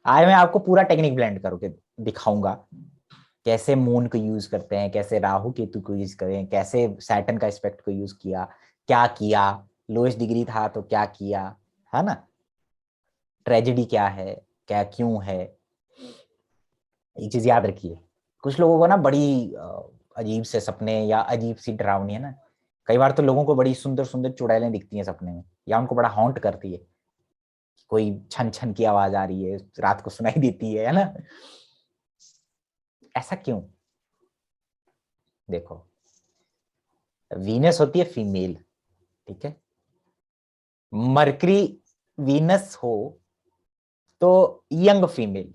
आज मैं आपको पूरा टेक्निक ब्लेंड करके दिखाऊंगा, कैसे मून को यूज करते हैं, कैसे राहु केतु को यूज करें, कैसे सैटर्न का एस्पेक्ट को यूज किया, क्या किया, लोएस्ट डिग्री था तो क्या किया, है ना, ट्रेजेडी क्या है, क्या क्यों है। एक चीज याद रखिए, कुछ लोगों को ना बड़ी अजीब से सपने या अजीब सी डरावनी, है ना, कई बार तो लोगों को बड़ी सुंदर सुंदर चुड़ैलें दिखती हैं सपने में, या उनको बड़ा हॉन्ट करती है, कोई छन छन की आवाज आ रही है रात को सुनाई देती है ना। ऐसा क्यों? देखो, वीनस होती है फीमेल, ठीक है, मरकरी वीनस हो तो यंग फीमेल,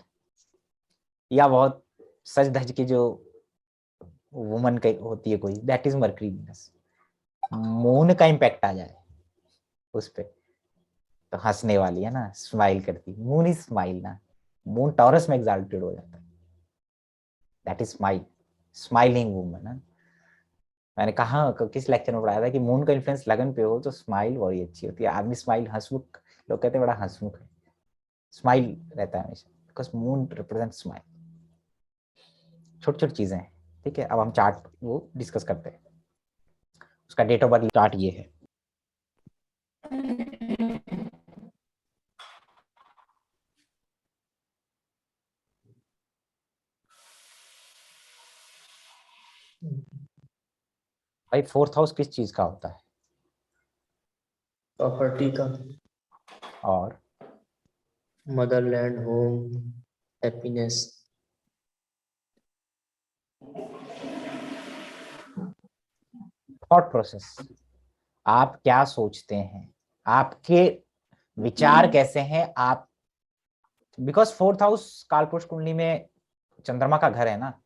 या बहुत सज धज के जो वुमन का होती है कोई, that is mercury Venus. Moon का इम्पैक्ट आ जाए उस पे तो हंसने वाली, है ना, स्माइल करती, मून इज स्माइल ना, मून टॉरस में एग्जाल्टेड हो जाता है, that is smile, smiling woman है। मैंने कहा किस लेक्चर में पढ़ाया था कि मून का इन्फ्लुएंस लगन पे हो तो स्माइल बड़ी अच्छी होती है, आदमी स्माइल हंसमुख, लोग कहते हैं बड़ा हंसमुख है, स्माइल रहता है हमेशा, बिकॉज मून रिप्रेजेंट स्माइल। छोटी छोटी चीजें हैं, ठीक है। अब हम चार्ट वो डिस्कस करते हैं। उसका डेट ऑफ बर्थ चार्ट ये है। 4th हाउस किस चीज का होता है? प्रॉपर्टी का, और Motherland, home, happiness. Thought process, आप क्या सोचते हैं, आपके विचार कैसे हैं आप, बिकॉज 4th हाउस कालपुरुष कुंडली में चंद्रमा का घर है ना,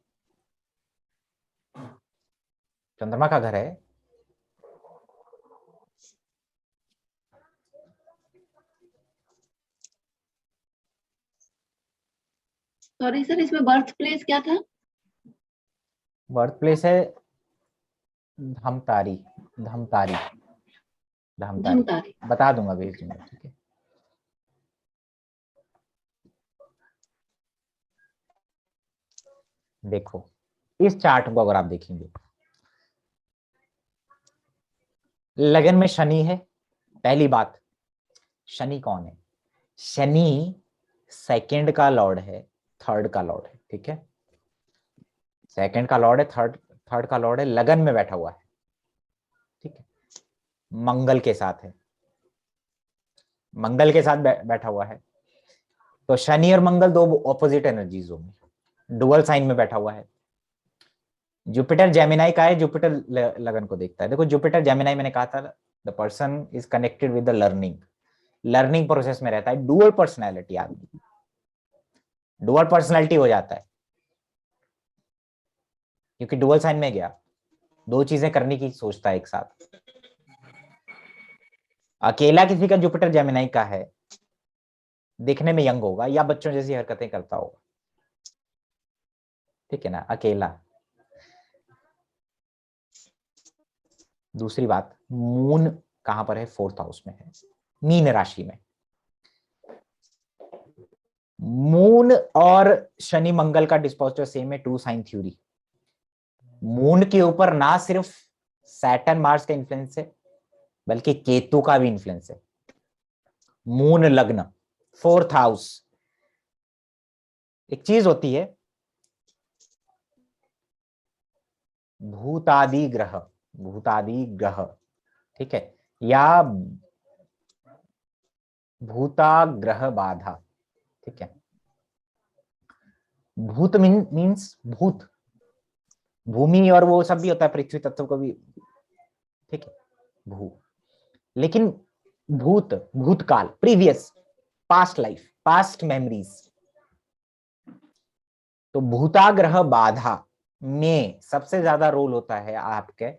चंद्रमा का घर है। सॉरी सर, इसमें बर्थ प्लेस क्या था? बर्थ प्लेस है धमतारी, धमतारी, धमतारी, धमतारी। बता दूंगा, भेज दूंगा, ठीक है। देखो, इस चार्ट को अगर आप देखेंगे, लगन में शनि है। पहली बात, शनि कौन है? शनि सेकंड का लॉर्ड है, थर्ड का लॉर्ड है, ठीक है, सेकंड का लॉर्ड है, थर्ड थर्ड का लॉर्ड है, लगन में बैठा हुआ है, ठीक है, मंगल के साथ है, मंगल के साथ बैठा हुआ है। तो शनि और मंगल दो ऑपोजिट एनर्जीज होंगी, डुअल साइन में बैठा हुआ है। जुपिटर जेमिनाई का है, जुपिटर लगन को देखता है। देखो, जुपिटर जेमिनाई मैंने कहा था, the person is connected with the learning, learning process में रहता है, डुअल पर्सनैलिटी आदमी, डुअल पर्सनैलिटी हो जाता है क्योंकि डुअल साइन में गया, दो चीजें करने की सोचता है एक साथ। अकेला किसी का जुपिटर जेमिनाई का है, देखने में यंग होगा या बच्चों जैसी हरकतें करता होगा, ठीक है ना, अकेला। दूसरी बात, मून कहां पर है? 4th हाउस में है, मीन राशि में। मून और शनि मंगल का डिस्पोजिटर सेम है, टू साइन थ्योरी। मून के ऊपर ना सिर्फ सैटर्न मार्स का इन्फ्लुएंस है, बल्कि केतु का भी इन्फ्लुएंस है। मून लग्न 4th हाउस, एक चीज होती है भूतादि ग्रह, भूतादि ग्रह, ठीक है, या भूताग्रह बाधा, ठीक है। भूत मीन्स भूत, भूमि और वो सब भी होता है, पृथ्वी तत्व को भी, ठीक है, भू। लेकिन भूत, भूतकाल, previous, past life, past memories. तो भूताग्रह बाधा में सबसे ज्यादा रोल होता है आपके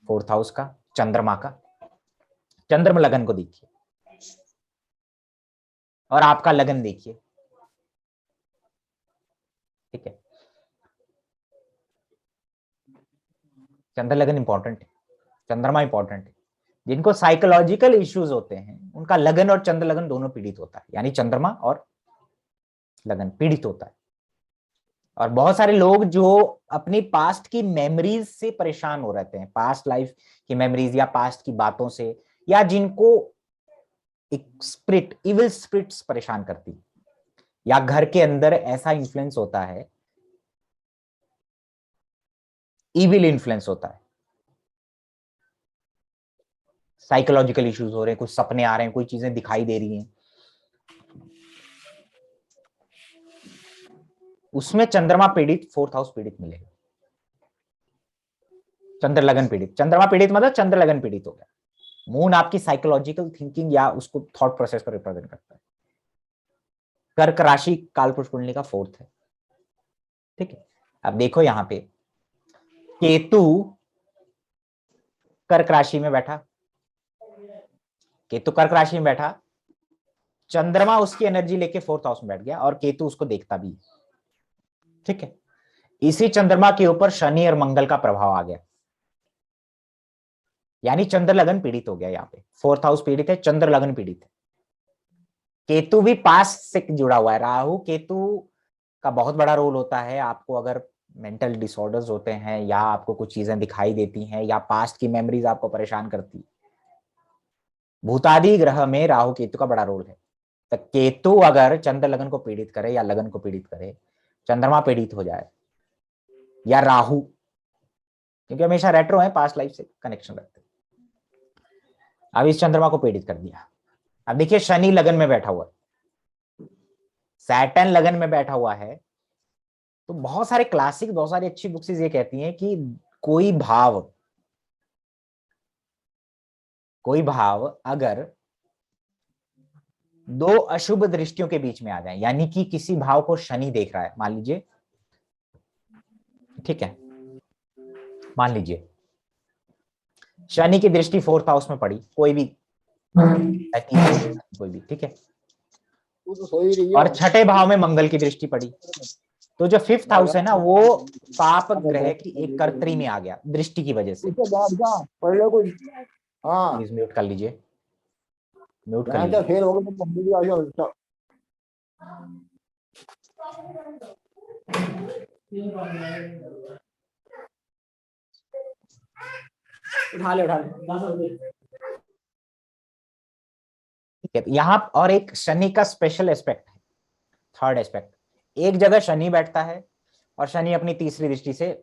4th हाउस का, चंद्रमा का। चंद्रमा लगन को देखिए और आपका लगन देखिए, ठीक है। चंद्र लगन इंपॉर्टेंट है, चंद्रमा इंपॉर्टेंट है। जिनको साइकोलॉजिकल इश्यूज होते हैं उनका लगन और चंद्र लगन दोनों पीड़ित होता है, यानी चंद्रमा और लगन पीड़ित होता है। और बहुत सारे लोग जो अपनी पास्ट की मेमोरीज से परेशान हो रहते हैं, पास्ट लाइफ की मेमोरीज या पास्ट की बातों से, या जिनको एक स्पिरिट, इविल स्पिरिट्स परेशान करती, या घर के अंदर ऐसा इन्फ्लुएंस होता है, इविल इन्फ्लुएंस होता है, साइकोलॉजिकल इश्यूज हो रहे हैं, कुछ सपने आ रहे हैं, कोई चीजें दिखाई दे रही हैं, उसमें चंद्रमा पीड़ित, फोर्थ हाउस पीड़ित मिलेगा। चंद्र लगन पीड़ित, चंद्रमा पीड़ित मतलब चंद्र लगन पीड़ित हो गया। मून आपकी साइकोलॉजिकल थिंकिंग या उसको थॉट प्रोसेस को रिप्रेजेंट करता है। कर्क राशि कालपुरुष कुंडली का फोर्थ है, ठीक है। अब देखो यहां पे केतु कर्क राशि में बैठा, केतु कर्क राशि में बैठा, चंद्रमा उसकी एनर्जी लेके फोर्थ हाउस में बैठ गया और केतु उसको देखता भी, ठीक है। इसी चंद्रमा के ऊपर शनि और मंगल का प्रभाव आ गया, यानी चंद्र लगन पीड़ित हो गया। यहाँ पे फोर्थ हाउस पीड़ित है, चंद्र लगन पीड़ित है। केतु भी पास्ट से जुड़ा हुआ है। राहु केतु का बहुत बड़ा रोल होता है। आपको अगर मेंटल डिसऑर्डर्स होते हैं या आपको कुछ चीजें दिखाई देती हैं या पास्ट की मेमोरीज आपको परेशान करती, भूतादि ग्रह में राहु केतु का बड़ा रोल है। तो केतु अगर चंद्र लगन को पीड़ित करे या लगन को पीड़ित करे, चंद्रमा पीड़ित हो जाए या राहु, क्योंकि हमेशा रेट्रो है, पास्ट लाइफ से कनेक्शन रखते हैं। अब इस चंद्रमा को पीड़ित कर दिया। अब देखिए शनि लगन में बैठा हुआ है, सैटर्न लगन में बैठा हुआ है। तो बहुत सारे क्लासिक, बहुत सारी अच्छी बुक्स ये कहती हैं कि कोई भाव अगर दो अशुभ दृष्टियों के बीच में आ जाए, यानी कि किसी भाव को शनि देख रहा है, मान लीजिए, ठीक है, मान लीजिए शनि की दृष्टि फोर्थ हाउस में पड़ी, कोई भी, ठीक है, और छठे भाव में मंगल की दृष्टि पड़ी, तो जो फिफ्थ हाउस है ना, वो पाप ग्रह की एक कर्त्री में आ गया दृष्टि की वजह से। प्लीज म्यूट कर लीजिए, म्यूट कर लीजिए। उठा ले ठीक है, यहां और एक शनि का स्पेशल एस्पेक्ट है, थर्ड एस्पेक्ट। एक जगह शनि बैठता है और शनि अपनी तीसरी दृष्टि से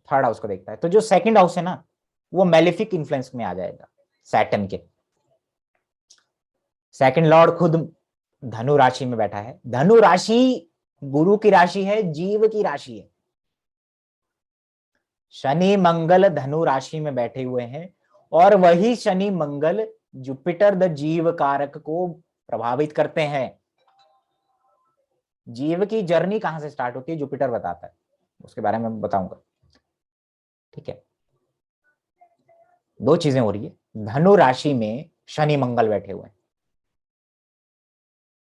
थर्ड हाउस को देखता है, तो जो सेकंड हाउस है ना, वो मैलेफिक इन्फ्लुएंस में आ जाएगा सैटर्न के। सेकंड लॉर्ड खुद धनु राशि में बैठा है। धनु राशि गुरु की राशि है, जीव की राशि है। शनि मंगल धनु राशि में बैठे हुए हैं और वही शनि मंगल जुपिटर द जीव कारक को प्रभावित करते हैं। जीव की जर्नी कहां से स्टार्ट होती है, जुपिटर बताता है, उसके बारे में बताऊंगा, ठीक है। दो चीजें हो रही है, धनु राशि में शनि मंगल बैठे हुए हैं,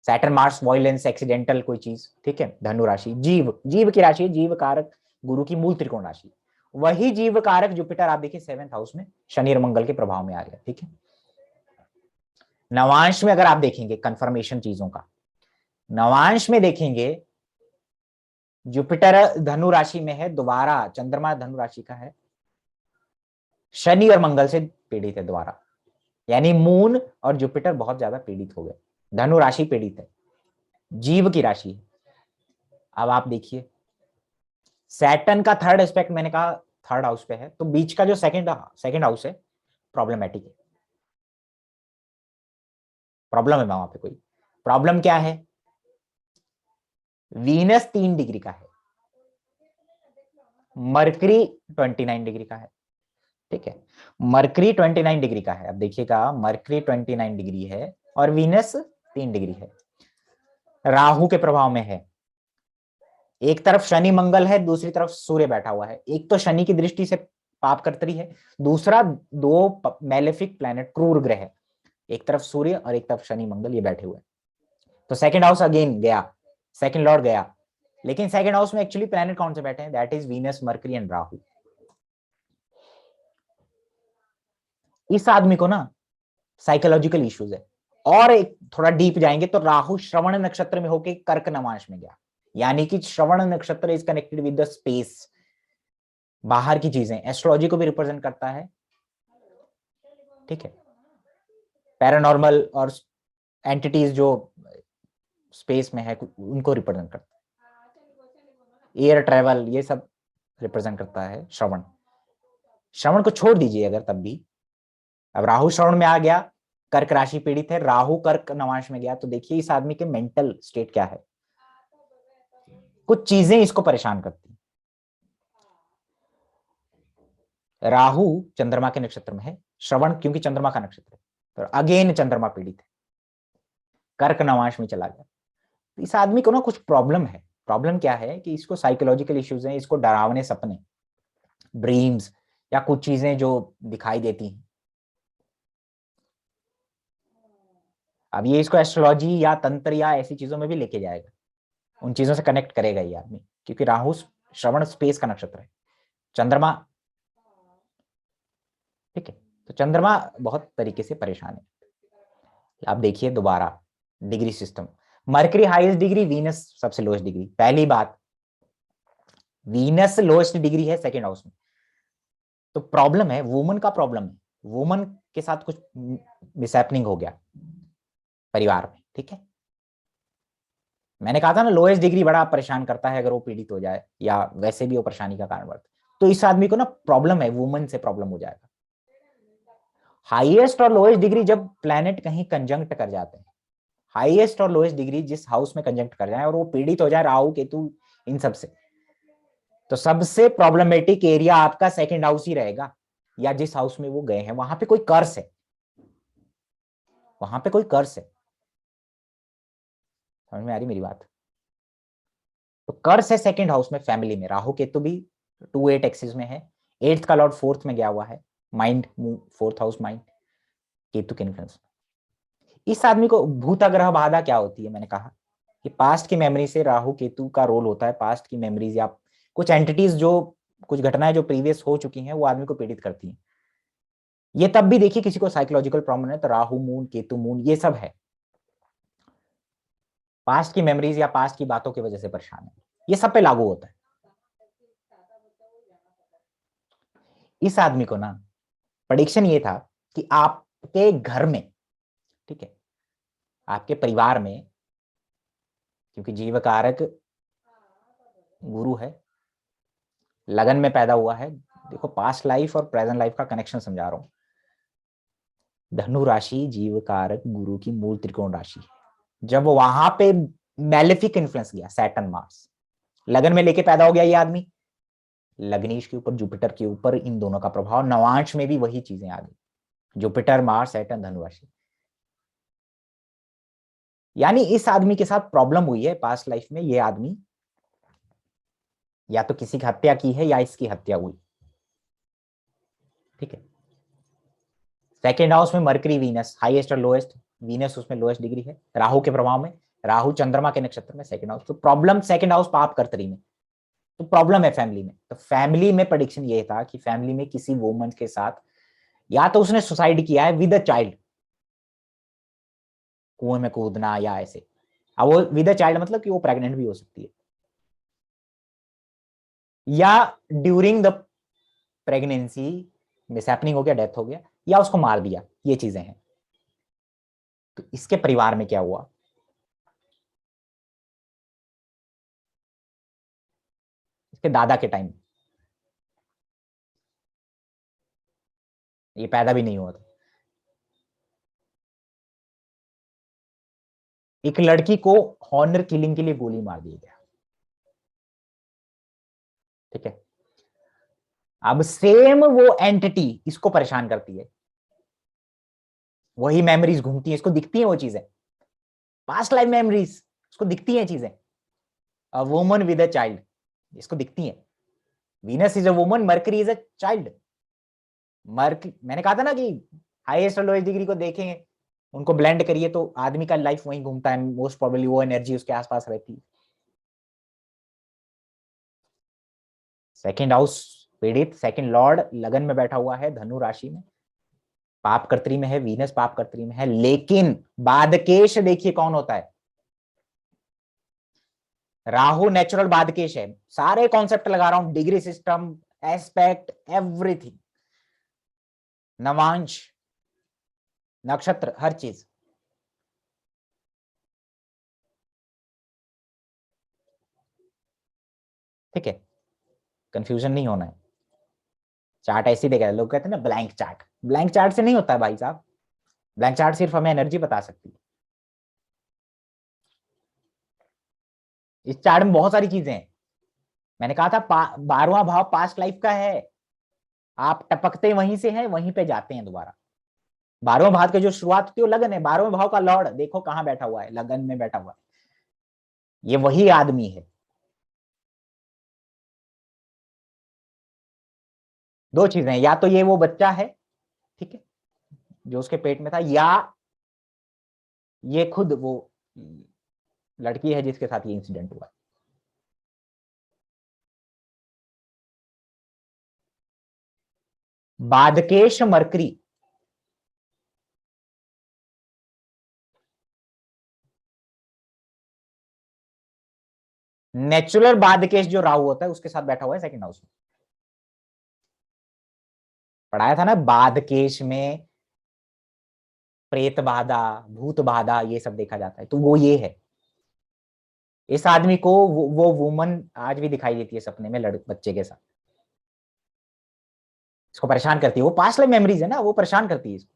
सैटर्न मार्स वॉयलेंस एक्सीडेंटल कोई चीज, ठीक है। धनु राशि जीव की राशि है, जीव कारक गुरु की मूल त्रिकोण राशि। वही जीव कारक जुपिटर आप देखिए सेवेंथ हाउस में शनि और मंगल के प्रभाव में आ गया, ठीक है। नवांश में अगर आप देखेंगे कंफर्मेशन चीजों का, नवांश में देखेंगे जुपिटर धनु राशि में है, दोबारा चंद्रमा धनु राशि का है, शनि और मंगल से पीड़ित है दोबारा, यानी मून और जुपिटर बहुत ज्यादा पीड़ित हो गए। धनु राशि पीड़ित है, जीव की राशि है। अब आप देखिए सैटर्न का थर्ड एस्पेक्ट मैंने कहा थर्ड हाउस पे है, तो बीच का जो सेकंड हाउस है प्रॉब्लमेटिक है, प्रॉब्लम है वहां पे। कोई प्रॉब्लम क्या है, वीनस 3 डिग्री का है, मरकरी 29 डिग्री का है, ठीक है। मरकरी 29 डिग्री का है। अब देखिएगा मरकरी 29 डिग्री है और वीनस 3 डिग्री है, राहु के प्रभाव में है। एक तरफ शनि मंगल है, दूसरी तरफ सूर्य बैठा हुआ है। एक तो शनि की दृष्टि से पाप कर्तरी है, दूसरा दो मैलेफिक प्लैनेट क्रूर ग्रह है, एक तरफ सूर्य और एक तरफ शनि मंगल, ये बैठे हुए। तो सेकंड हाउस अगेन गया, सेकंड लॉर्ड गया, लेकिन सेकंड हाउस में एक्चुअली प्लैनेट कौन से बैठे हैं, that is Venus mercury and Rahu. इस आदमी को ना साइकोलॉजिकल इश्यूज है, और एक थोड़ा डीप जाएंगे तो राहु श्रवण नक्षत्र में होके कर्क नवांश में गया, यानी कि श्रवण नक्षत्र is connected with the space, बाहर की चीजें, एस्ट्रोलॉजी को भी रिप्रेजेंट करता है, ठीक है, पैरानॉर्मल और एंटिटीज जो स्पेस में है उनको रिप्रेजेंट करता है, एयर ट्रेवल ये सब रिप्रेजेंट करता है श्रवण। श्रवण को छोड़ दीजिए अगर तब भी, अब राहु श्रवण में आ गया, कर्क राशि पीड़ित है, राहु कर्क नवांश में गया, तो देखिए इस आदमी के मेंटल स्टेट क्या है, कुछ चीजें इसको परेशान करती। राहु चंद्रमा के नक्षत्र में है, श्रवण क्योंकि चंद्रमा का नक्षत्र है तो अगेन चंद्रमा पीड़ित है, कर्क नवांश में चला गया, तो इस आदमी को ना कुछ प्रॉब्लम है। प्रॉब्लम क्या है कि इसको साइकोलॉजिकल इश्यूज हैं, इसको डरावने सपने, ड्रीम्स या कुछ चीजें जो दिखाई देती हैं। अब ये इसको एस्ट्रोलॉजी या तंत्र या ऐसी चीजों में भी लेके जाएगा, उन चीजों से कनेक्ट करेगा ये आदमी, क्योंकि राहु श्रवण स्पेस का नक्षत्र है, चंद्रमा, ठीक है, तो चंद्रमा बहुत तरीके से परेशान है। आप देखिए दोबारा degree system, mercury highest degree, Venus सबसे लोएस्ट डिग्री। पहली बात, वीनस लोएस्ट डिग्री है सेकेंड हाउस में, तो प्रॉब्लम है, वुमन का प्रॉब्लम है, वुमन के साथ कुछ मिसहैपनिंग हो गया परिवार में, ठीक है। मैंने कहा था ना लोएस्ट डिग्री बड़ा परेशान करता है अगर वो पीड़ित हो जाए या वैसे भी वो परेशानी का कारण बनता है, तो इस आदमी को ना प्रॉब्लम है, वुमन से प्रॉब्लम हो जाएगा। हाईएस्ट और लोएस्ट डिग्री जब प्लैनेट कहीं कंजंक्ट कर जाते हैं, हाईएस्ट और लोएस्ट डिग्री जिस हाउस में कंजंक्ट कर जाए और वो पीड़ित हो जाए राहु केतु इन सब से, तो सबसे प्रॉब्लमेटिक एरिया आपका सेकंड हाउस ही रहेगा, या जिस हाउस में वो गए हैं वहां पे कोई कर्स है, वहां पे कोई कर्स है। समझ में आ रही मेरी बात? तो कर्स है सेकंड हाउस में, फैमिली में, राहु केतु भी 2-8 एक्सिस में है, 8th का लॉर्ड 4th में गया हुआ है, mind, 4th house mind, Ketu के इन्फ्लुएंस। इस आदमी को भूताग्रह बाधा क्या होती है, मैंने कहा कि पास्ट की मेमोरी से राहु केतु का रोल होता है, पास्ट की मेमोरीज या कुछ एंटिटीज जो कुछ घटनाएं जो प्रीवियस हो चुकी हैं वो आदमी को पीड़ित करती हैं। ये तब भी देखिए किसी को साइकोलॉजिकल प्रॉब्लम है तो राहु मून केतु मून ये सब है, पास्ट की मेमोरीज या पास्ट की बातों की वजह से परेशान है, ये सब पे लागू होता है। इस आदमी को ना प्रेडिक्शन ये था कि आपके घर में, ठीक है, आपके परिवार में, क्योंकि जीव कारक गुरु है, लगन में पैदा हुआ है, देखो पास्ट लाइफ और प्रेजेंट लाइफ का कनेक्शन समझा रहा हूं। धनु राशि जीव कारक गुरु की मूल त्रिकोण राशि है, जब वहां पे मैलेफिक इन्फ्लुएंस गया सैटर्न मार्स, लगन में लेके पैदा हो गया ये आदमी, लग्नेश के ऊपर जुपिटर के ऊपर इन दोनों का प्रभाव, नवांश में भी वही चीजें आ गई, जुपिटर मार्स सैटर्न धनु राशि। यानी इस आदमी के साथ प्रॉब्लम हुई है पास्ट लाइफ में, ये आदमी या तो किसी की हत्या की है या इसकी हत्या हुई, ठीक है। सेकेंड हाउस में मरकरी वीनस, हाईएस्ट और लोएस्ट, वीनस उसमें लोएस्ट डिग्री है, राहु के प्रभाव में, राहु चंद्रमा के नक्षत्र में सेकेंड हाउस, तो प्रॉब्लम सेकेंड हाउस पाप कर्तरी में, तो प्रॉब्लम है फैमिली में। तो फैमिली में प्रेडिक्शन ये था कि फैमिली में किसी वुमन के साथ या तो उसने सुसाइड किया है विद अ चाइल्ड, कुएं में कूदना या ऐसे, अब वो विद अ चाइल्ड मतलब कि वो प्रेग्नेंट भी हो सकती है, या ड्यूरिंग द प्रेगनेंसी मिसहैपनिंग हो गया, डेथ हो गया, या उसको मार दिया, ये चीजें हैं। तो इसके परिवार में क्या हुआ, इसके दादा के टाइम ये पैदा भी नहीं हुआ था, एक लड़की को हॉनर किलिंग के लिए गोली मार दी गया, ठीक है। अब सेम वो एंटिटी इसको परेशान करती है, वही मेमोरीज घूमती है, इसको दिखती है वो चीजें, पास्ट लाइफ मेमोरीज इसको दिखती हैं चीजें, a woman with a child इसको दिखती हैं, Venus is a woman, Mercury is a child. मर्क मैंने कहा था ना कि हाईएस्ट और लोएस्ट डिग्री को देखें, उनको ब्लेंड करिए तो आदमी का लाइफ वहीं घूमता है, मोस्ट प्रोबेबली वो एनर्जी उसके आसपास रहती है। सेकंड हाउस पीड़ित, सेकंड लॉर्ड लगन में बैठा हुआ है धनु राशि में, पापकर्त्री में है, वीनस पापकर्त्री में है, लेकिन बाधकेश देखिए कौन होता है, राहु नेचुरल बाधकेश है। सारे कॉन्सेप्ट लगा रहा हूं, degree system, aspect, everything, Navamsa, नक्षत्र, हर चीज। ठीक है, कंफ्यूजन नहीं होना है। चार्ट ऐसे ही देखा, लोग कहते हैं ना ब्लैंक चार्ट, ब्लैंक चार्ट से नहीं होता है भाई साहब। ब्लैंक चार्ट सिर्फ हमें एनर्जी बता सकती है। इस चार्ट में बहुत सारी चीजें हैं। मैंने कहा था 12वां भाव पास्ट लाइफ का है, आप टपकते वहीं से हैं, वहीं पे जाते हैं दोबारा। 12वें भाव की जो शुरुआत होती है वो लगन है। 12वें भाव का लॉर्ड देखो कहां बैठा हुआ है, लगन में बैठा हुआ है, ये वही आदमी है। दो चीजें, या तो ये वो बच्चा है, ठीक है, जो उसके पेट में था, या ये खुद वो लड़की है जिसके साथ ये इंसिडेंट हुआ। बाधकेश मरकरी, नेचुरल बाधकेश जो राहु होता है उसके साथ बैठा हुआ है सेकंड हाउस में। पढ़ाया था ना, बाधकेश में प्रेत बाधा, भूत बाधा, ये सब देखा जाता है, तो वो ये है। इस आदमी को वो वुमन आज भी दिखाई देती है सपने में बच्चे के साथ, इसको परेशान करती है। वो पास्ट लाइफ मेमोरीज है ना, वो परेशान करती है, इसको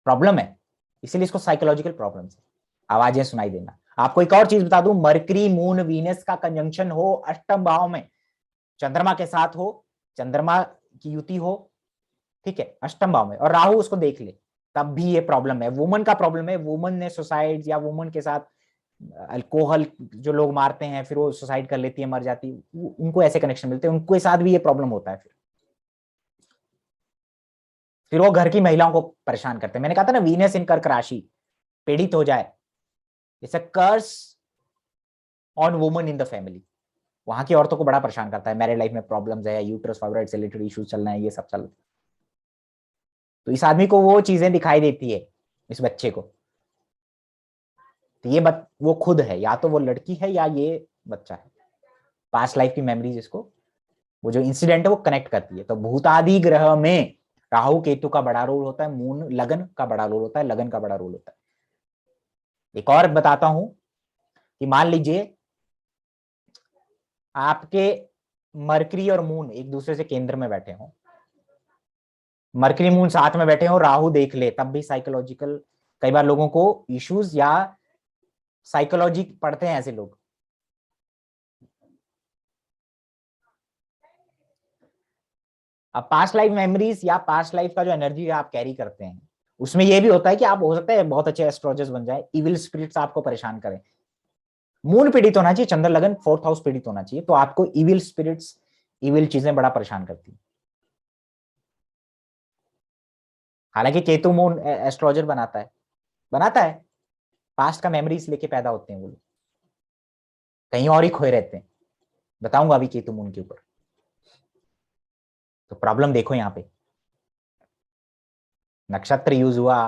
प्रॉब्लम है, इसीलिए इसको साइकोलॉजिकल प्रॉब्लम है। आवाजें सुनाई देना। आपको एक और चीज बता दूं, मरकरी मून वीनस का कंजंक्शन हो अष्टम भाव में, चंद्रमा के साथ हो, चंद्रमा की युति हो, ठीक है, अष्टम भाव में, और राहु उसको देख ले, तब भी ये प्रॉब्लम है। वुमन का प्रॉब्लम है, वुमन ने सुसाइड, या वुमन के साथ अल्कोहल जो लोग मारते हैं फिर वो सुसाइड कर लेती है, मर जाती है, उनको ऐसे कनेक्शन मिलते हैं, उनके साथ भी ये प्रॉब्लम होता है। फिर वो घर की महिलाओं को परेशान करते हैं। मैंने कहा था ना, वीनस इन कर्क राशि पीड़ित हो जाए, it's a curse on woman in the family. वहां की औरतों को बड़ा परेशान करता है, मैरिड लाइफ में प्रॉब्लम्स है, यूट्रस फाइब्रॉइड से रिलेटेड इश्यूज चल रहे हैं, ये सब चल रहा है। तो इस आदमी को वो चीजें दिखाई देती है, इस बच्चे को। तो ये वो खुद है, या तो वो लड़की है या ये बच्चा है। पास्ट लाइफ की मेमोरीज इसको, वो जो इंसिडेंट है वो कनेक्ट करती है। तो भूतादि ग्रह में राहु केतु का बड़ा रोल होता है, मून लगन का बड़ा रोल होता है, लगन का बड़ा रोल होता है। एक और बताता हूं कि मान लीजिए आपके मरकरी और मून एक दूसरे से केंद्र में बैठे हों, मरकरी मून साथ में बैठे हो, राहु देख ले, तब भी साइकोलॉजिकल, कई बार लोगों को इश्यूज या साइकोलॉजी पढ़ते हैं ऐसे लोग। अब पास्ट लाइफ मेमोरीज या पास्ट लाइफ का जो एनर्जी आप कैरी करते हैं, उसमें यह भी होता है कि आप हो सकता है बहुत अच्छे एस्ट्रोलॉजर्स बन जाए, इविल स्पिरिट्स आपको परेशान करें। मून पीड़ित होना चाहिए, चंद्र लगन फोर्थ हाउस पीड़ित होना चाहिए, तो आपको इविल स्पिरिट्स, इविल चीजें बड़ा परेशान करती है। हालांकि केतु मून एस्ट्रोलॉजर बनाता है, पास्ट का मेमोरीज लेके पैदा होते हैं वो लोग, कहीं और ही खोए रहते हैं। बताऊंगा अभी केतु मून के ऊपर। तो प्रॉब्लम देखो यहां पे, नक्षत्र यूज हुआ,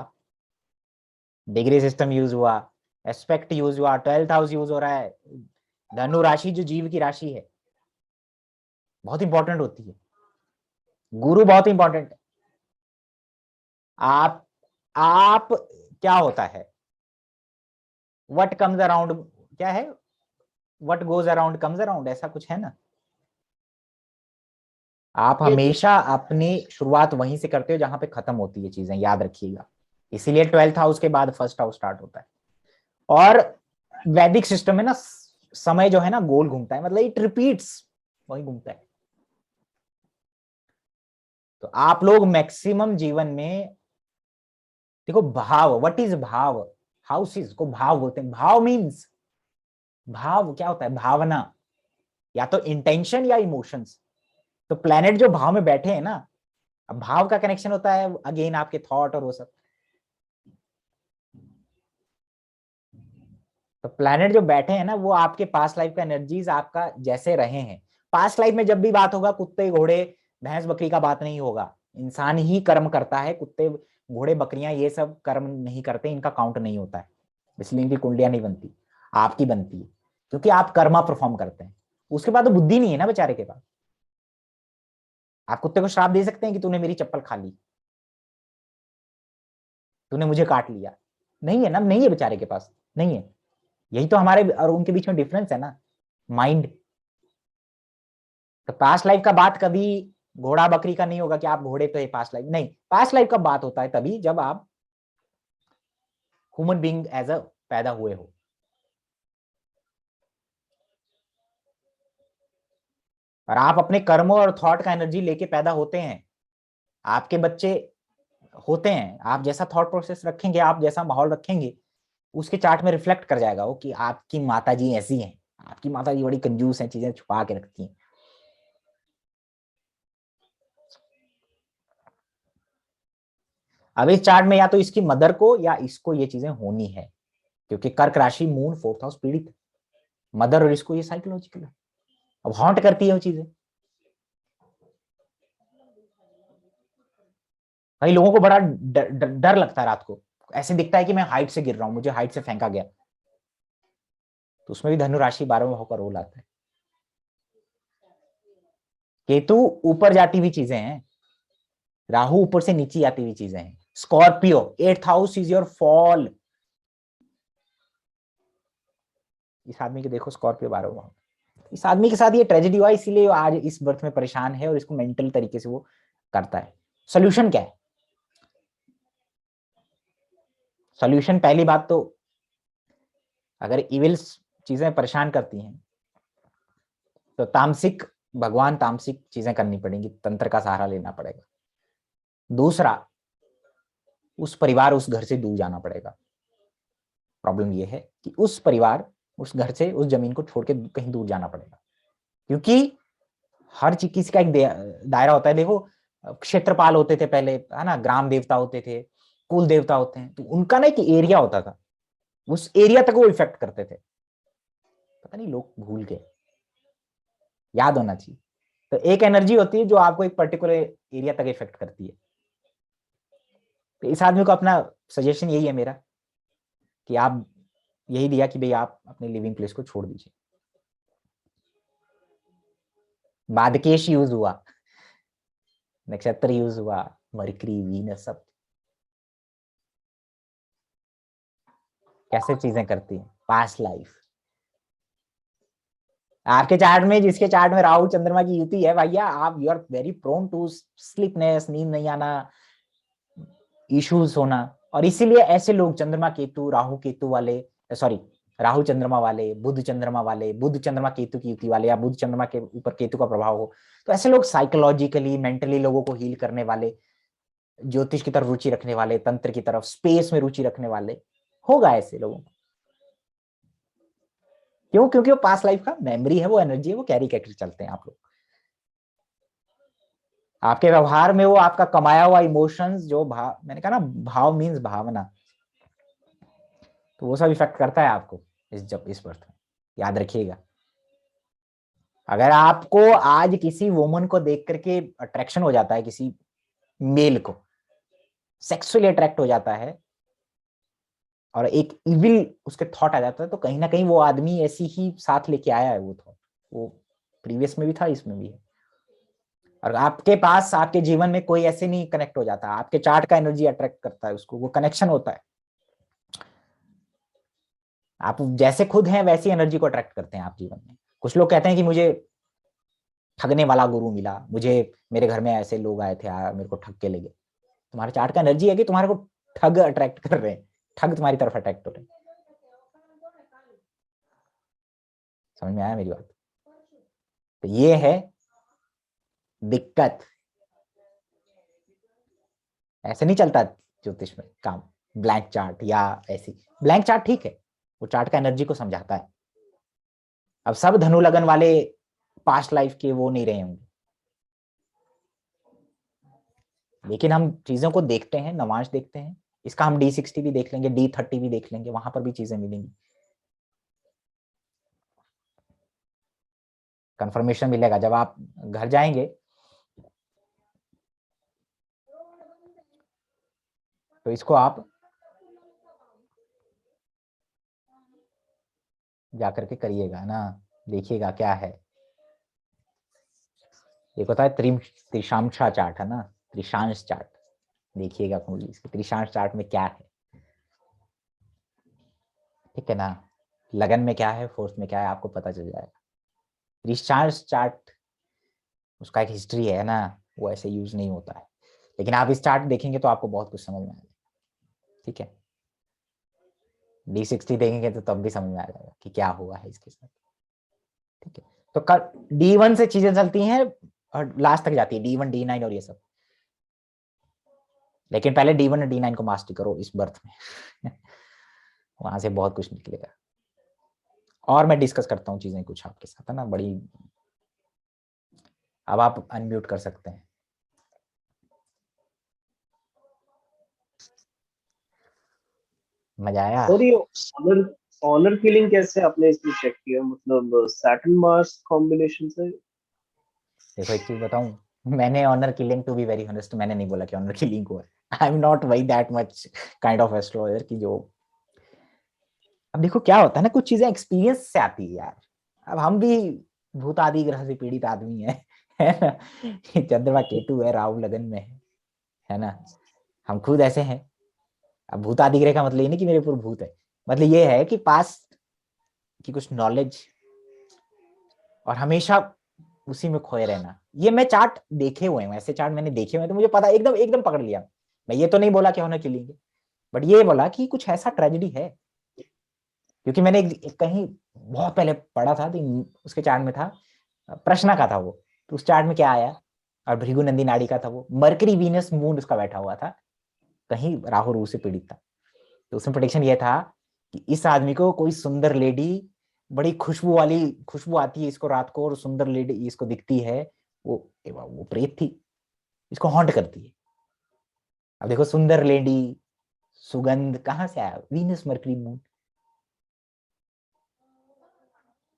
डिग्री सिस्टम यूज हुआ, एस्पेक्ट यूज हुआ, 12th हाउस यूज हो रहा है। धनु राशि जो जीव की राशि है, बहुत इंपॉर्टेंट होती है। गुरु बहुत इंपॉर्टेंट है। आप क्या होता है, व्हाट कम्स अराउंड, क्या है, what goes around comes around, ऐसा कुछ है ना। आप हमेशा अपनी शुरुआत वहीं से करते हो जहां पे खत्म होती है चीजें, याद रखिएगा। इसीलिए 12th हाउस के बाद फर्स्ट हाउस स्टार्ट होता है। और वैदिक सिस्टम में ना समय जो है ना गोल घूमता है, मतलब इट रिपीट्स, वही घूमता है। तो आप लोग मैक्सिमम जीवन में देखो, भाव, व्हाट इज भाव, हाउसेस को भाव बोलते हैं। भाव मीन्स, भाव क्या होता है, भावना, या तो इंटेंशन या इमोशंस। तो प्लेनेट जो भाव में बैठे हैं ना, अब भाव का कनेक्शन होता है अगेन आपके थॉट और वो सब। तो प्लैनेट जो बैठे हैं ना, वो आपके पास्ट लाइफ का एनर्जीज आपका जैसे रहे हैं। पास्ट लाइफ में जब भी बात होगा, कुत्ते घोड़े भैंस बकरी का बात नहीं होगा, इंसान ही कर्म करता है, कुत्ते घोड़े बकरियां ये सब कर्म नहीं करते, इनका काउंट नहीं होता है, इसलिए इनकी कुंडलियां नहीं बनती, आपकी बनती है, क्योंकि आप कर्मा परफॉर्म करते हैं। उसके बाद तो बुद्धि नहीं है ना बेचारे के पास। आप कुत्ते को श्राप दे सकते हैं कि तूने मेरी चप्पल खा ली, तूने मुझे काट लिया, नहीं है ना, नहीं है बेचारे के पास, नहीं है। यही तो हमारे और उनके बीच में डिफरेंस है ना, माइंड। तो पास्ट लाइफ का बात कभी घोड़ा बकरी का नहीं होगा कि आप घोड़े तो है पास्ट लाइफ, नहीं, पास्ट लाइफ का बात होता है तभी जब आप ह्यूमन बीइंग एज अ पैदा हुए हो। और आप अपने कर्मों और थॉट का एनर्जी लेके पैदा होते हैं, आपके बच्चे होते हैं, आप जैसा थॉट प्रोसेस रखेंगे, आप जैसा माहौल रखेंगे, उसके चार्ट में रिफ्लेक्ट कर जाएगा वो कि आपकी माताजी ऐसी हैं, आपकी माताजी बड़ी कंजूस हैं, चीजें छुपा के रखती हैं। अब इस चार्ट में या तो इसकी मदर को या इसको ये चीजें होनी है, क्योंकि कर्क राशि मून 4th हाउस पीड़ित, मदर और इसको ये साइकोलॉजिकल है, अब हॉन्ट करती है वो चीजें। कई लोगों को बड़ा डर लगता है रात को, ऐसे दिखता है कि मैं हाइट से गिर रहा हूं, मुझे हाइट से फेंका गया, तो उसमें भी धनु राशि 12वें भाव का रोल आता है। केतु ऊपर जाती हुई चीजें हैं, राहु ऊपर से नीचे आती हुई चीजें हैं। Scorpio 8th house is your fall. इस आदमी के देखो स्कॉर्पियो 12वां भाव, इस आदमी के साथ ये ट्रेजेडी हुआ, इसीलिए आज इस बर्थ में परेशान है और इसको मेंटल तरीके से वो करता है। सोल्यूशन क्या है? सोल्यूशन पहली बात तो, अगर इविल्स चीजें परेशान करती हैं तो तामसिक भगवान, तामसिक चीजें करनी पड़ेंगी, तंत्र का सहारा लेना पड़ेगा। दूसरा, उस परिवार उस घर से दूर जाना पड़ेगा। प्रॉब्लम ये है कि उस परिवार उस घर से उस जमीन को छोड़ के कहीं दूर जाना पड़ेगा, क्योंकि हर चीज किसी का एक दायरा होता है। देखो क्षेत्रपाल होते थे पहले, है ना, ग्राम देवता होते थे, कुल देवता होते हैं, तो उनका ना एक एरिया होता था, उस एरिया तक वो इफेक्ट करते थे। पता नहीं लोग भूल गए, याद होना चाहिए। तो एक एनर्जी होती है जो आपको एक पर्टिकुलर एरिया तक इफेक्ट करती है। तो इस आदमी को अपना सजेशन यही है मेरा कि आप, यही दिया कि भाई आप अपने लिविंग प्लेस को छोड़ दीजिए। बादकेश यूज हुआ, नक्षत्र यूज हुआ, मरकरी वीनस सब कैसे चीजें करती है। पास्ट लाइफ आपके चार्ट में, जिसके चार्ट में राहु चंद्रमा की युति है भैया, आप you are very prone to sleepness, नींद नहीं आना, इश्यूज होना। और इसीलिए ऐसे लोग चंद्रमा केतु, राहु केतु वाले, सॉरी, राहु चंद्रमा वाले, बुध चंद्रमा वाले, बुध चंद्रमा केतु की युति वाले, या बुध चंद्रमा के ऊपर केतु का प्रभाव हो, तो ऐसे लोग साइकोलॉजिकली मेंटली लोगों को हील करने वाले, ज्योतिष की तरफ रुचि रखने वाले, तंत्र की तरफ, स्पेस में रुचि रखने वाले होगा ऐसे लोगों को। क्यों? क्योंकि वो पास्ट लाइफ का मेमोरी है, वो एनर्जी है, वो कैरी करके चलते हैं आप लोग। आपके व्यवहार में वो आपका कमाया हुआ इमोशंस, जो भाव, मैंने कहा ना, भाव मीन्स भावना, तो वो सब इफेक्ट करता है आपको इस बर्थ में, याद रखिएगा। अगर आपको आज किसी वुमन को देख करके अट्रैक्शन हो जाता है, किसी मेल को सेक्सुअली अट्रैक्ट हो जाता है और एक इविल उसके थॉट आ जाता है, तो कहीं ना कहीं वो आदमी ऐसी ही साथ लेके आया है वो थॉट, वो प्रीवियस में भी था, इसमें भी है। और आपके पास आपके जीवन में कोई ऐसे नहीं कनेक्ट हो जाता, आपके चार्ट का एनर्जी अट्रैक्ट करता है उसको, वो कनेक्शन होता है। आप जैसे खुद हैं वैसी एनर्जी को अट्रैक्ट करते हैं आप जीवन में। कुछ लोग कहते हैं कि मुझे ठगने वाला गुरु मिला, मुझे मेरे घर में ऐसे लोग आए थे, मेरे को ठग के ले गए। तुम्हारे चार्ट का एनर्जी है कि तुम्हारे को ठग अट्रैक्ट कर रहे हैं, ठग तुम्हारी तरफ अट्रैक्ट हो रहे हैं। समझ में आया मेरी बात? तो ये है दिक्कत, ऐसे नहीं चलता ज्योतिष में काम, ब्लैंक चार्ट या ऐसी। ब्लैंक चार्ट ठीक है, वो चार्ट का एनर्जी को समझाता है। अब सब धनु लगन वाले पास्ट लाइफ के वो नहीं रहे होंगे, लेकिन हम चीजों को देखते हैं, नवांश देखते हैं। इसका हम D60 भी देख लेंगे, D30 भी देख लेंगे, वहां पर भी चीजें मिलेंगी, कंफर्मेशन मिलेगा जब आप घर जाएंगे। तो इसको आप जाकर के करिएगा ना, देखिएगा क्या है। एक होता है त्रिशांशा चार्ट, है ना, त्रिशांश चार्ट। देखिएगा कुंडली, इसके त्रिशांश चार्ट में क्या है, ठीक है ना। लगन में क्या है, फोर्स में क्या है, आपको पता चल जाएगा। त्रिशांश चार्ट उसका एक हिस्ट्री है ना, वो ऐसे यूज नहीं होता है, लेकिन आप इस चार्ट देखेंगे तो आपको बहुत कुछ समझ में आएगा, ठीक है। D60 देखेंगे तो तब भी समझ में आ जाएगा कि क्या हुआ है इसके साथ, ठीक है। तो D1 से चीजें चलती हैं और लास्ट तक जाती है, D1 D9 और ये सब। लेकिन पहले D1 और D9 को मास्टर करो इस बर्थ में वहां से बहुत कुछ निकलेगा। और मैं डिस्कस करता हूँ चीजें कुछ आपके साथ, है ना, बड़ी। अब आप अनम्यूट कर सकते हैं। मजा आया। और ये ऑनर ऑनर किलिंग कैसे आपने इसमें चेक किया, मतलब सैटर्न मार्स कॉम्बिनेशन से? देखो एक चीज बताऊं, मैंने honour killing, to be very honest, मैंने नहीं बोला कि ऑनर किलिंग को है। आई एम नॉट वही that much kind of astrologer की जो। अब देखो क्या होता है ना, कुछ चीजें एक्सपीरियंस से आती है यार। अब हम भी भूत आदि ग्रह से पीड़ित आदमी है ना। चंद्रमा केतु है, राहु लगन में है ना। हम खुद ऐसे हैं। अब भूत आदि ग्रह का मतलब ये नहीं कि मेरे ऊपर भूत है, मतलब ये है कि पास की कुछ नॉलेज और हमेशा उसी में खोए रहना। ये मैं चार्ट देखे हुए हैं, ऐसे चार्ट मैंने देखे हुए हैं, तो मुझे पता एकदम एकदम पकड़ लिया। मैं ये तो नहीं बोला कि होना किलिंग है, बट ये बोला कि कुछ ऐसा ट्रेजेडी है। क्योंकि मैंने कहीं बहुत पहले पढ़ा था, तो उसके चार्ट में था, प्रश्न का था वो, तो उस चार्ट में क्या आया, और भृगु नंदी नाड़ी का था वो, मरकरी वीनस मून उसका बैठा हुआ था, कहीं राहु रू से पीड़ित था। तो उसमें प्रेडिक्शन ये था कि इस आदमी को कोई सुंदर लेडी, बड़ी खुशबू वाली खुशबू आती है इसको रात को, और सुंदर लेडी इसको दिखती है, वो प्रेत थी, इसको हॉन्ट करती है। अब देखो सुंदर लेडी, सुगंध कहाँ से आया, वीनस मरकरी मून,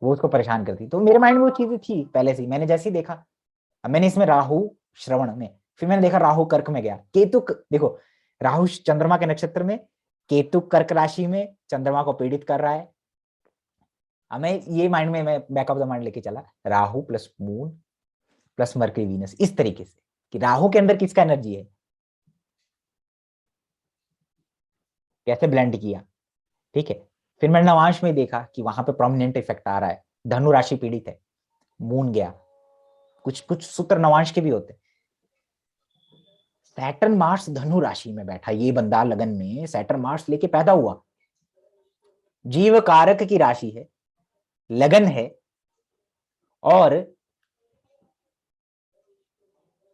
वो उसको परेशान करती। तो मेरे माइंड में वो चीजें थी पहले से ही, मैंने जैसे ही देखा। अब मैंने इसमें राहु श्रवण में, फिर मैंने देखा राहु कर्क में गया, केतु देखो, राहु चंद्रमा के नक्षत्र में, केतु कर्क राशि में चंद्रमा को पीड़ित कर रहा है। अब मैं ये माइंड में, मैं बैक ऑफ द माइंड लेके चला, Rahu plus moon plus mercury Venus, इस तरीके से कि राहु के अंदर किसका एनर्जी है, कैसे ब्लेंड किया, ठीक है। फिर मैंने नवांश में देखा कि वहां पे प्रोमिनेंट इफेक्ट आ रहा है, धनु राशि पीड़ित है, मून गया, कुछ कुछ सूत्र नवांश के भी होते हैं। सैटर्न मार्स धनु राशि में बैठा, ये बंदा लगन में सैटर्न मार्स लेके पैदा हुआ, जीव कारक की राशि है, लगन है, और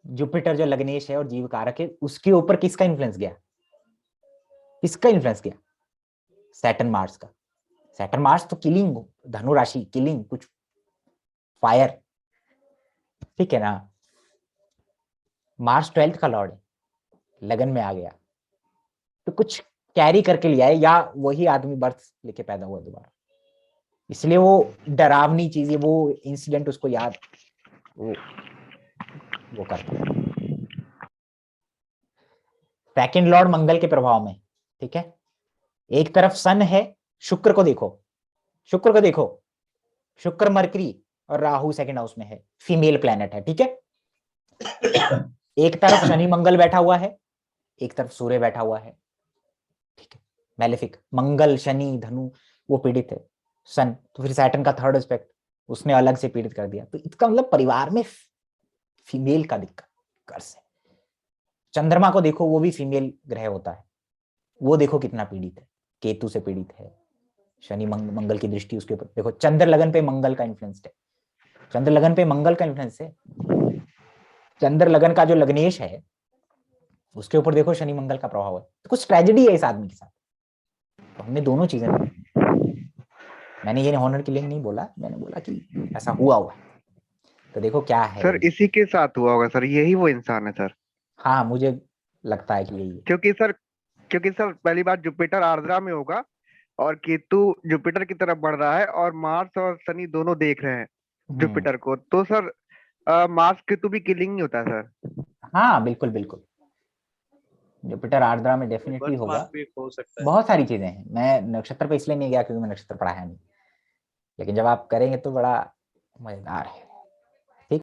जुपिटर जो लग्नेश है और जीव कारक है, उसके ऊपर किसका इन्फ्लुएंस गया, किसका इन्फ्लुएंस गया, सैटर्न मार्स का। सैटर्न मार्स तो किलिंग, धनु राशि किलिंग, कुछ फायर, ठीक है ना। मार्स 12th का लॉर्ड है, लगन में आ गया, तो कुछ कैरी करके लिया है, या वही आदमी बर्थ लेके पैदा हुआ दोबारा, इसलिए वो डरावनी चीज है, वो इंसिडेंट उसको याद, वो करता है। सेकंड लॉर्ड मंगल के प्रभाव में, ठीक है। एक तरफ सन है, शुक्र को देखो, शुक्र को देखो, शुक्र मरकरी और राहु सेकंड हाउस में है, फीमेल प्लेनेट है, ठीक है। एक तरफ शनि मंगल बैठा हुआ है, एक तरफ सूर्य बैठा हुआ है, ठीक है। मैलेफिक, मंगल शनि धनु वो पीड़ित है, सन तो फिर सैटर्न का थर्ड एस्पेक्ट उसने अलग से पीड़ित कर दिया। तो इसका मतलब परिवार में फीमेल का दिक्कत कर्स है। चंद्रमा को देखो, वो भी फीमेल ग्रह होता है, वो देखो कितना पीड़ित है, केतु से पीड़ित है, शनि मंगल की दृष्टि उसके ऊपर देखो, चंद्र लगन पे मंगल का इन्फ्लुएंस है, चंद्र लगन पे मंगल का इन्फ्लुएंस है, चंद्र लगन का जो लग्नेश है उसके ऊपर देखो शनि मंगल का प्रभाव है। तो कुछ ट्रेजेडी है इस आदमी के साथ, तो हमने दोनों चीजें, मैंने ये हॉनर किलिंग नहीं बोला, मैंने बोला कि ऐसा हुआ। तो देखो क्या है सर इसी के साथ हुआ होगा सर, यही वो इंसान है सर। हाँ मुझे लगता है कि यही है। क्योंकि सर पहली बात जुपिटर आर्द्रा में होगा, और केतु जुपिटर की तरफ बढ़ रहा है, और मार्स और शनि दोनों देख रहे हैं जुपिटर को, तो सर मार्स केतु भी किलिंग ही होता है सर। हाँ बिल्कुल बिल्कुल, जुपिटर आर्द्रा में डेफिनेटली बर्थ होगा। मार्क भी हो सकता है। बहुत सारी चीजें हैं, मैं नक्षत्र पे इसलिए नहीं गया क्योंकि मैं नक्षत्र पढ़ाया नहीं, लेकिन जब आप करेंगे तो बड़ा मजेदार है।